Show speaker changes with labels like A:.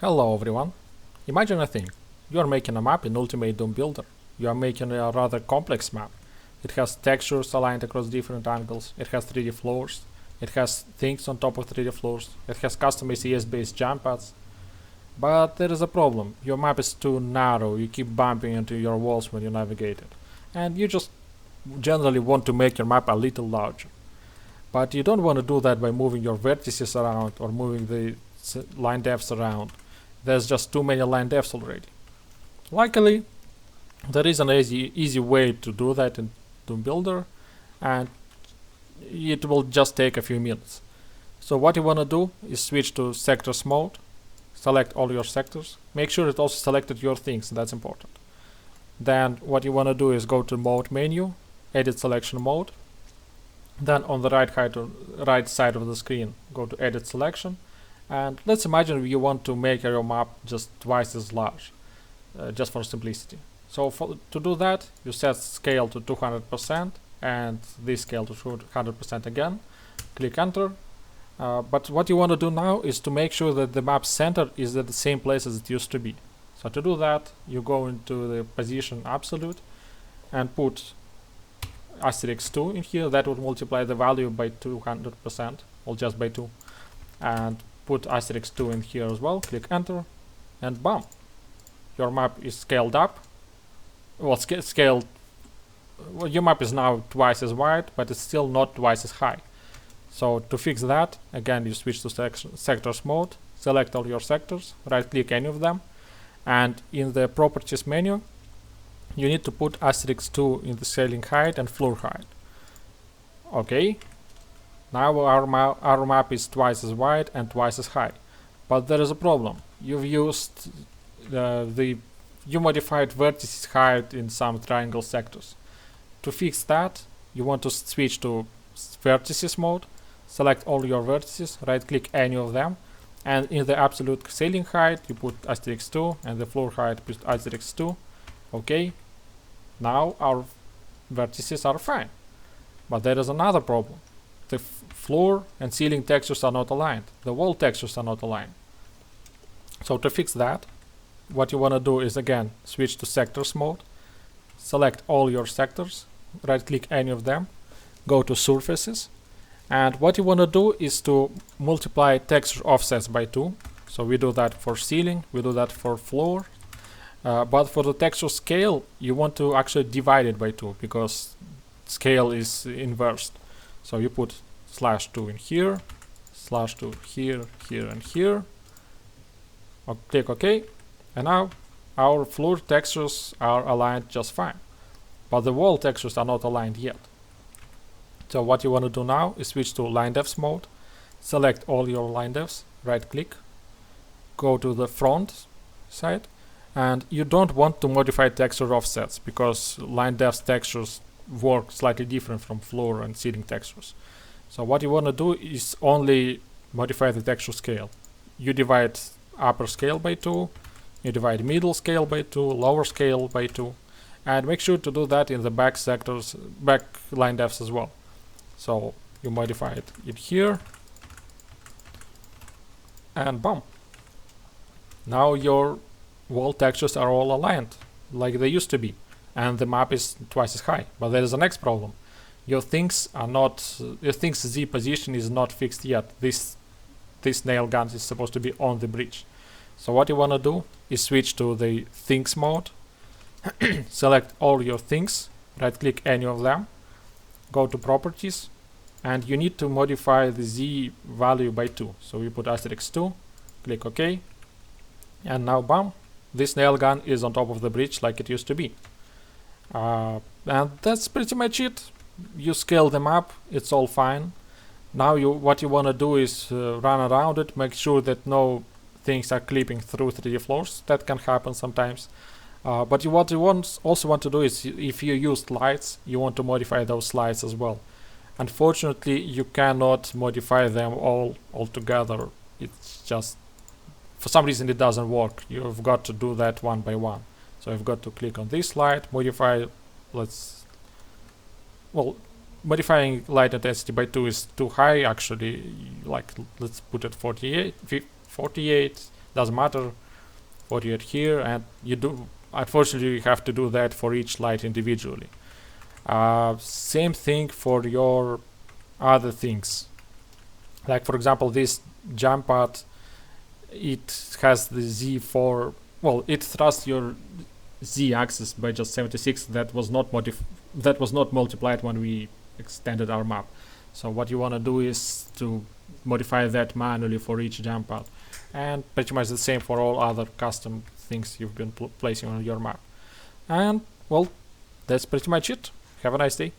A: Hello everyone. Imagine a thing. You are making a map in Ultimate Doom Builder. You are making a rather complex map. It has textures aligned across different angles, it has 3D floors, it has things on top of 3D floors, it has custom ACS based jump pads. But there is a problem. Your map is too narrow, you keep bumping into your walls when you navigate it. And you just generally want to make your map a little larger. But you don't want to do that by moving your vertices around or moving the line depths around. There's just too many line depths already. Luckily, there is an easy way to do that in Doom Builder, and it will just take a few minutes. So what you want to do is switch to sectors mode, select all your sectors, make sure it also selected your things, that's important. Then what you want to do is go to mode menu, edit selection mode, then on the right side of the screen go to edit selection, and let's imagine you want to make your map just twice as large, just for simplicity. So to do that, you set scale to 200% and this scale to 200% again. Click enter. But what you want to do now is to make sure that the map center is at the same place as it used to be. So to do that, you go into the position absolute and put asterisk 2 in here. That would multiply the value by 200%, or just by 2. And put asterisk 2 in here as well, click enter, and bam! Your map is scaled up. Well, your map is now twice as wide, but it's still not twice as high. So to fix that, again you switch to sectors mode, select all your sectors, right click any of them, and in the properties menu you need to put asterisk 2 in the ceiling height and floor height. Okay. Now our map is twice as wide and twice as high, but there is a problem. You've used you modified vertices height in some triangle sectors. To fix that, you want to switch to vertices mode, select all your vertices, right click any of them, and in the absolute ceiling height you put asterisk 2 and the floor height put asterisk 2. Okay, now our vertices are fine, but there is another problem. The floor and ceiling textures are not aligned. The wall textures are not aligned. So to fix that, what you want to do is again switch to sectors mode, select all your sectors, right click any of them, go to surfaces, and what you want to do is to multiply texture offsets by 2. So we do that for ceiling, we do that for floor, but for the texture scale you want to actually divide it by 2 because scale is inversed. So you put /2 in here, /2 here, here, and here. Click OK, and now our floor textures are aligned just fine, but the wall textures are not aligned yet. So what you want to do now is switch to line depths mode, select all your line depths, right click, go to the front side, and you don't want to modify texture offsets because line depth textures work slightly different from floor and ceiling textures. So what you want to do is only modify the texture scale. You divide upper scale by 2, you divide middle scale by 2, lower scale by 2, and make sure to do that in the back sectors, back line depths as well. So you modify it here, and boom! Now your wall textures are all aligned like they used to be, and the map is twice as high. But there is the next problem. Your things Z position is not fixed yet. This nail gun is supposed to be on the bridge. So what you want to do is switch to the things mode, select all your things, right click any of them, go to properties, and you need to modify the Z value by 2. So we put asterisk 2, click OK, and now bam, this nail gun is on top of the bridge like it used to be. And that's pretty much it. You scale them up, it's all fine. Now what you want to do is run around it, make sure that no things are clipping through 3D floors. That can happen sometimes. But what you also want to do is, if you used lights, you want to modify those lights as well. Unfortunately, you cannot modify them all together. It's just, for some reason it doesn't work. You've got to do that one by one. So I've got to click on this light, modify, modifying light intensity by 2 is too high actually, like let's put it 48, Doesn't matter what you add here, and you do. Unfortunately, you have to do that for each light individually. Same thing for your other things. Like for example, this jump pad, it has the Z4. Well, it thrusts your Z-axis by just 76. That was not multiplied when we extended our map. So what you want to do is to modify that manually for each jump pad, and pretty much the same for all other custom things you've been placing on your map. And well, that's pretty much it. Have a nice day.